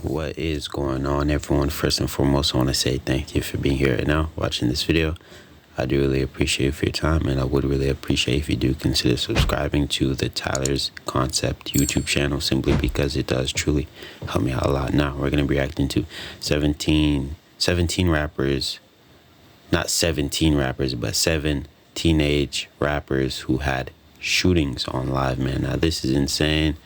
What is going on, everyone? First and foremost, I want to say thank you for being here right now, watching this video. I do really appreciate it for your time, and I would really appreciate if you do consider subscribing to the Tyler's Concept YouTube channel, simply because it does truly help me out a lot. Now, we're going to be reacting to 17 rappers, not 17 rappers, but 7 teenage rappers who had shootings on live, man. Now, this is insane.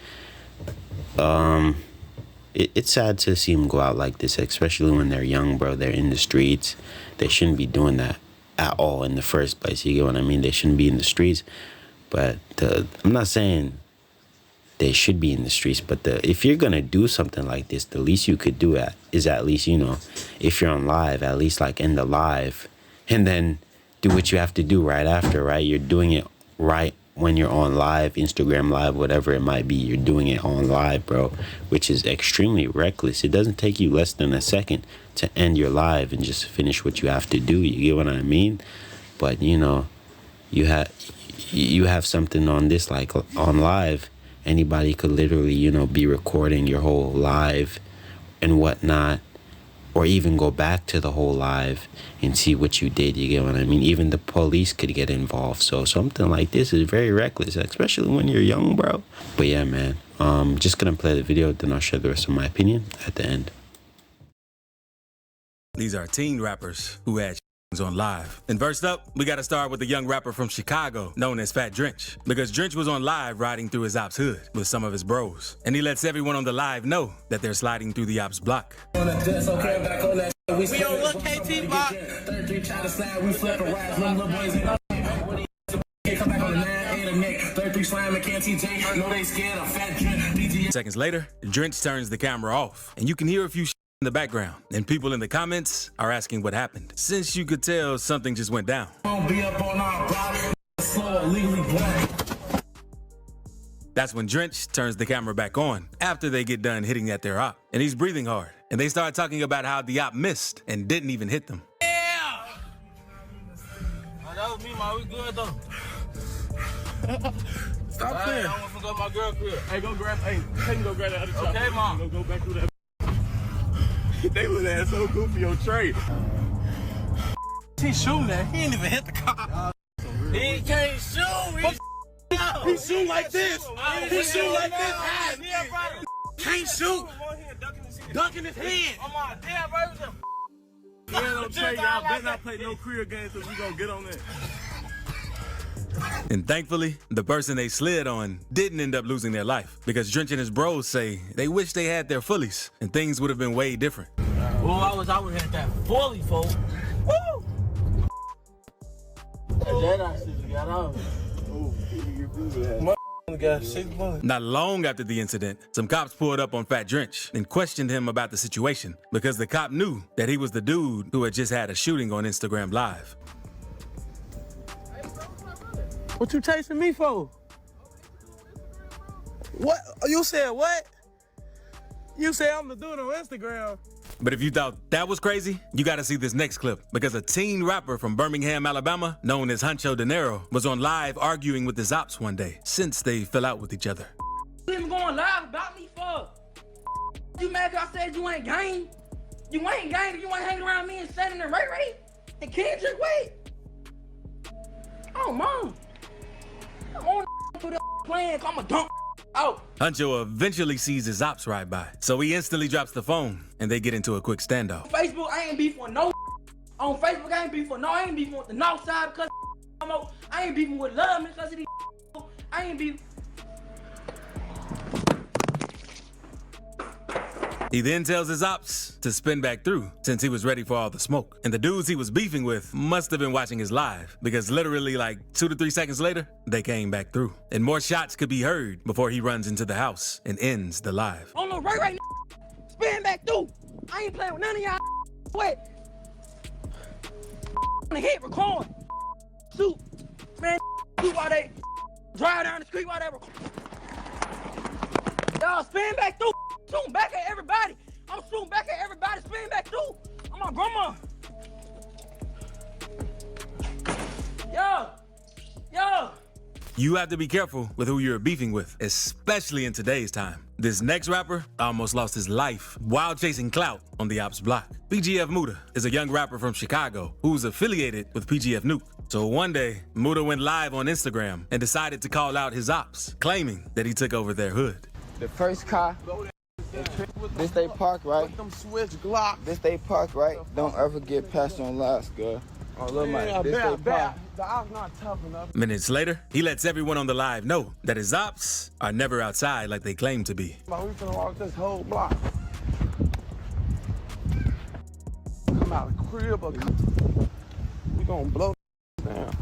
It's sad to see them go out like this, especially when they're young, bro. They're in the streets. They shouldn't be doing that at all in the first place. You get what I mean? They shouldn't be in the streets. But I'm not saying they should be in the streets, but if you're going to do something like this, the least you could do is at least, you know, if you're on live, at least like end the live and then do what you have to do right after, right? You're doing it right when you're on live, Instagram live, whatever it might be. You're doing it on live, bro, which is extremely reckless. It doesn't take you less than a second to end your live and just finish what you have to do. You get what I mean? But, you know, you have something on this, like on live, anybody could literally, you know, be recording your whole live and whatnot, or even go back to the whole live and see what you did. You get what I mean? Even the police could get involved. So something like this is very reckless, especially when you're young, bro. But yeah, man, just gonna play the video, then I'll share the rest of my opinion at the end. These are teen rappers who had on live. And first up, we got to start with a young rapper from Chicago known as Fat Drench, because Drench was on live riding through his ops hood with some of his bros, and he lets everyone on the live know that they're sliding through the ops block. We don't look KT block. 33 try to slide, we flip a ride, little boys in come back on the 9, 8 a neck, 33 slime and can't TJ, know they scared of Fat Drench. Seconds later, Drench turns the camera off, and you can hear a few in the background, and people in the comments are asking what happened, since you could tell something just went down. That's when Drench turns the camera back on after they get done hitting at their op, and he's breathing hard, and they start talking about how the op missed and didn't even hit them. Yeah! Oh, that was me, man. We good though. Stop playing. I want to go to my girl crib. Hey, go grab. Hey, take me go grab that other chopper. Okay, mom. Go back through that. They look at so goofy on trade. He shooting that. He ain't even hit the car. He can't shoot. He shoot like this. He shoot like this. Can't shoot. Dunking his head. Oh my damn, bro. Yeah, don't trade. Y'all better not play no career games because we gonna get on there. And thankfully, the person they slid on didn't end up losing their life, because Drench and his bros say they wish they had their fullies and things would have been way different. Well, I would have that fully, folks. Woo! That actually got out. Not long after the incident, some cops pulled up on Fat Drench and questioned him about the situation, because the cop knew that he was the dude who had just had a shooting on Instagram Live. What you chasing me for? What? You said what? You said I'm the dude on Instagram. But if you thought that was crazy, you gotta see this next clip, because a teen rapper from Birmingham, Alabama, known as Huncho De Niro, was on live arguing with his ops one day, since they fell out with each other. You even going live about me for? You mad because I said you ain't gang? You ain't gang, you ain't hanging around me and standing in Ray and Kendrick, wait. Oh, mom. I'm on for the plan, I'm a dunk out. Huncho eventually sees his ops ride by, so he instantly drops the phone, and they get into a quick standoff. Facebook, I ain't beefing with no. On Facebook, I ain't beefing with I ain't beefing with the north side because I ain't beefing with love because of these. I ain't beefing. He then tells his ops to spin back through, since he was ready for all the smoke. And the dudes he was beefing with must have been watching his live, because literally like 2 to 3 seconds later, they came back through. And more shots could be heard before he runs into the house and ends the live. On the right, spin back through. I ain't playing with none of y'all. Wait. On the hit, record. Shoot. Man, shoot while they drive down the street while they record. Y'all spin back through. Shooting back at everybody. I'm shooting back at everybody. Spin back through. I'm my grandma. Yo. You have to be careful with who you're beefing with, especially in today's time. This next rapper almost lost his life while chasing clout on the ops block. PGF Muda is a young rapper from Chicago who's affiliated with PGF Nuke. So one day, Muda went live on Instagram and decided to call out his ops, claiming that he took over their hood. The first car, this they park, right? This they park, right? Don't ever get past on last, girl. Oh, look, man, this they park. The ops not tough enough. Minutes later, he lets everyone on the live know that his ops are never outside like they claim to be. We finna walk this whole block. Come out of the crib, we gonna blow down.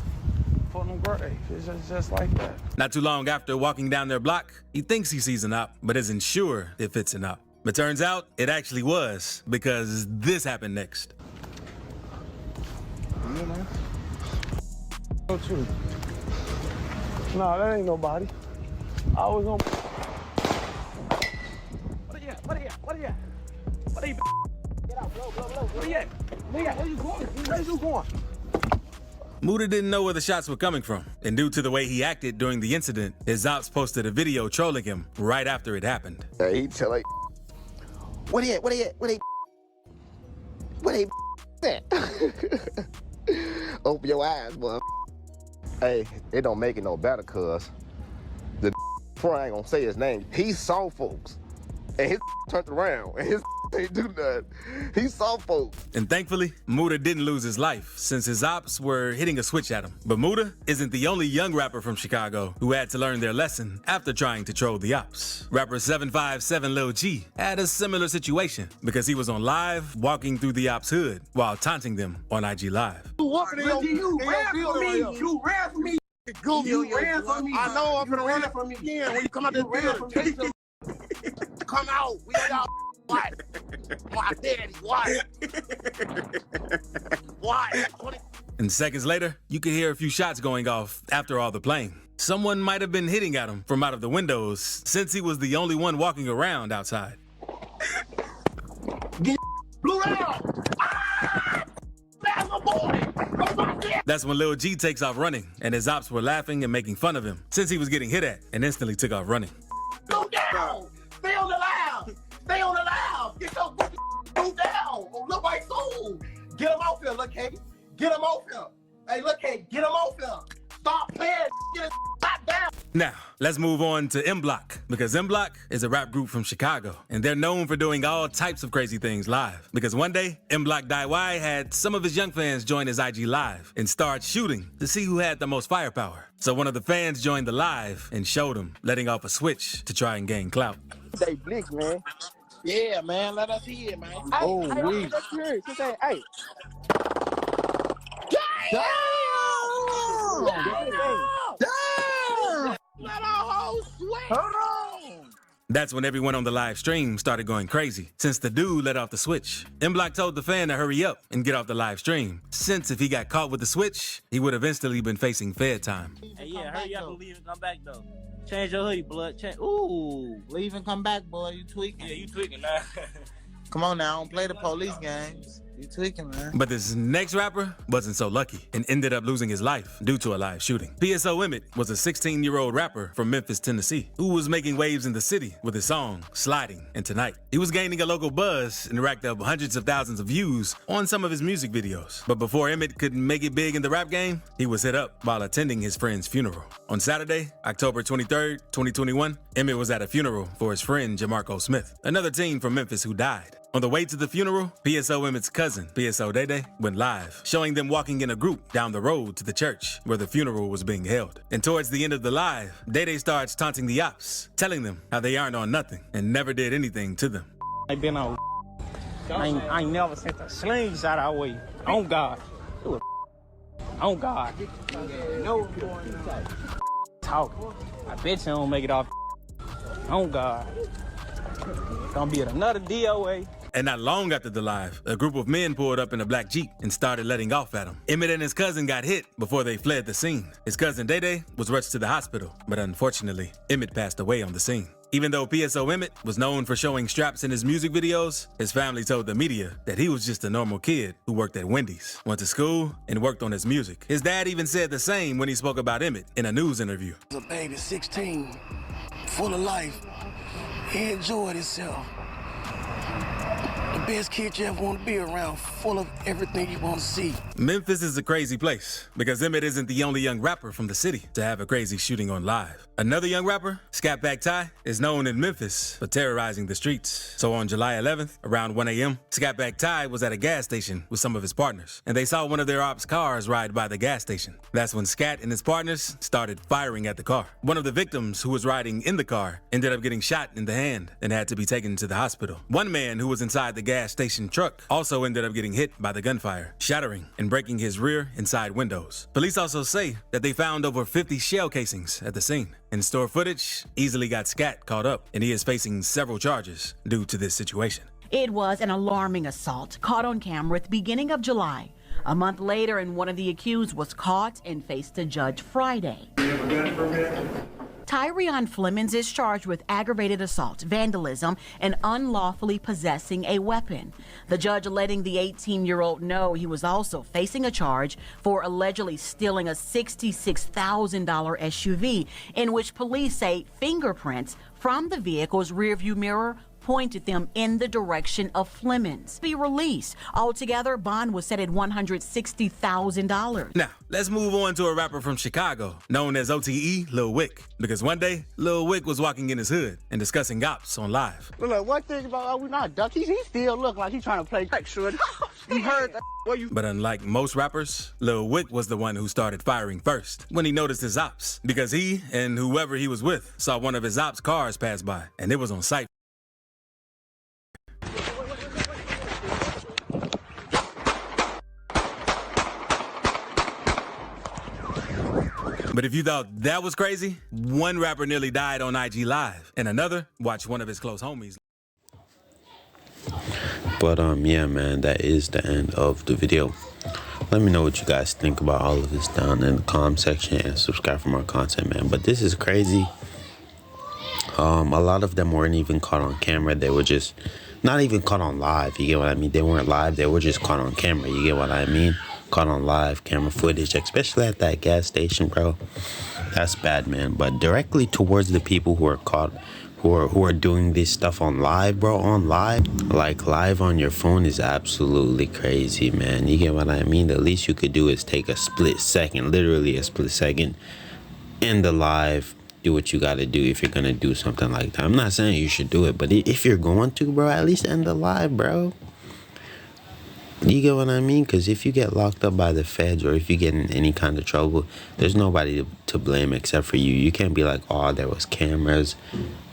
For them graves. It's just like that. Not too long after walking down their block, he thinks he sees an op, but isn't sure if it's an op. But turns out it actually was, because this happened next. You know? No truth. No, that ain't nobody. I was on. What are you at? What are you at? What are you at? What are you? Get out, blow. Where you at? Where you going? Where you going? Muda didn't know where the shots were coming from, and due to the way he acted during the incident, his ops posted a video trolling him right after it happened. He tell like, what he at? Open your eyes, boy. Hey, it don't make it no better, cuz the I ain't gonna say his name. He saw folks, and his turned around, and his ain't do nothing. He saw folks. And thankfully, Muda didn't lose his life since his ops were hitting a switch at him. But Muda isn't the only young rapper from Chicago who had to learn their lesson after trying to troll the ops. Rapper 757 Lil G had a similar situation because he was on live walking through the ops hood while taunting them on IG Live. You ran for me. You ran for me. You ran for me. I know I'm gonna run it from me again when you come out this building. Come out. We y'all. What? My daddy, what? What? And seconds later, you could hear a few shots going off after all the playing. Someone might have been hitting at him from out of the windows since he was the only one walking around outside. Get blew out! Ah! That's my boy! That's when Lil G takes off running, and his ops were laughing and making fun of him since he was getting hit at and instantly took off running. Go down! Stay on the loud! Stay on the loud! Get your go down! Oh, look like soul! Get him off here, look, hey! Get him off here! Hey, look, hey, get him off here! Stop playing! Get his down! Now, let's move on to M Block, because M Block is a rap group from Chicago, and they're known for doing all types of crazy things live. Because one day, M Block DIY had some of his young fans join his IG Live and start shooting to see who had the most firepower. So one of the fans joined the live and showed him, letting off a switch to try and gain clout. They blink, man. Yeah, man, let us hear it, man. Oh, we. Hey. Damn! Let our whole sweat. Hold on. That's when everyone on the live stream started going crazy, since the dude let off the switch. M Block told the fan to hurry up and get off the live stream, since if he got caught with the switch, he would have instantly been facing fed time. Hey, yeah, hurry up and leave and come back, though. Change your hoodie, blood. Ooh, leave and come back, boy. You tweaking. Yeah, you tweaking, man. Come on now, don't play the police games. You tweaking, man. But this next rapper wasn't so lucky and ended up losing his life due to a live shooting. PSO Emmett was a 16-year-old rapper from Memphis, Tennessee, who was making waves in the city with his song, Sliding and Tonight. He was gaining a local buzz and racked up hundreds of thousands of views on some of his music videos. But before Emmett could make it big in the rap game, he was hit up while attending his friend's funeral. On Saturday, October 23rd, 2021, Emmett was at a funeral for his friend Jamarco Smith, another teen from Memphis who died. On the way to the funeral, PSO Emmett's cousin, PSO Day, went live, showing them walking in a group down the road to the church where the funeral was being held. And towards the end of the live, Day starts taunting the ops, telling them how they aren't on nothing and never did anything to them. I been on. I ain't never sent a slingshot our way. On God. On God. No talk. I bet you don't make it off. On God. Gonna be at another DOA. And not long after the live, a group of men pulled up in a black Jeep and started letting off at him. Emmett and his cousin got hit before they fled the scene. His cousin Day was rushed to the hospital, but unfortunately, Emmett passed away on the scene. Even though PSO Emmett was known for showing straps in his music videos, his family told the media that he was just a normal kid who worked at Wendy's, went to school, and worked on his music. His dad even said the same when he spoke about Emmett in a news interview. A baby, 16, full of life. He enjoyed himself. The best kid you ever want to be around, full of everything you want to see. Memphis is a crazy place because Emmett isn't the only young rapper from the city to have a crazy shooting on live. Another young rapper, Scatback Ty, is known in Memphis for terrorizing the streets. So on July 11th, around 1 a.m., Scatback Ty was at a gas station with some of his partners, and they saw one of their ops' cars ride by the gas station. That's when Scat and his partners started firing at the car. One of the victims who was riding in the car ended up getting shot in the hand and had to be taken to the hospital. One man who was inside the gas station truck also ended up getting hit by the gunfire, shattering and breaking his rear and side windows. Police also say that they found over 50 shell casings at the scene. And store footage easily got Scat caught up, and he is facing several charges due to this situation. It was an alarming assault caught on camera at the beginning of July. A month later, and one of the accused was caught and faced a judge Friday. Tyrion Flemings is charged with aggravated assault, vandalism, and unlawfully possessing a weapon. The judge letting the 18-year-old know he was also facing a charge for allegedly stealing a $66,000 SUV, in which police say fingerprints from the vehicle's rearview mirror pointed them in the direction of Flemings. Be released. Altogether, bond was set at $160,000. Now, let's move on to a rapper from Chicago, known as OTE, Lil Wick. Because one day, Lil Wick was walking in his hood and discussing ops on live. Look, one thing about we not ducks. He still look like he's trying to play extra. You heard that? But unlike most rappers, Lil Wick was the one who started firing first when he noticed his ops. Because he and whoever he was with saw one of his ops' cars pass by, and it was on sight. But if you thought that was crazy, one rapper nearly died on IG Live, and another watched one of his close homies. But yeah, man, that is the end of the video. Let me know what you guys think about all of this down in the comment section, and subscribe for more content, man. But this is crazy. A lot of them weren't even caught on camera. They were just not even caught on live. You get what I mean? They weren't live. They were just caught on camera. You get what I mean? Caught on live camera footage, especially at that gas station, bro. That's bad, man. But directly towards the people who are caught, who are doing this stuff on live, bro, on live, like live on your phone is absolutely crazy, man. You get what I mean? The least you could do is take a split second, literally a split second, in the live. Do what you gotta do if you're gonna do something like that. I'm not saying you should do it, but if you're going to, bro, at least end the live, bro. You get what I mean? Because if you get locked up by the feds, or if you get in any kind of trouble, there's nobody to blame except for you. You can't be like, oh, there was cameras,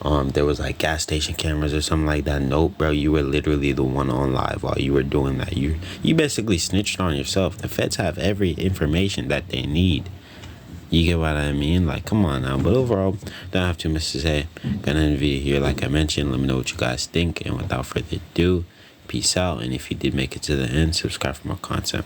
there was like gas station cameras or something like that. Nope, bro, you were literally the one on live while you were doing that. You basically snitched on yourself. The feds have every information that they need. You get what I mean? Like, come on now. But overall, don't have too much to say. Gonna end the video here, like I mentioned. Let me know what you guys think. And without further ado, peace out. And if you did make it to the end, subscribe for more content.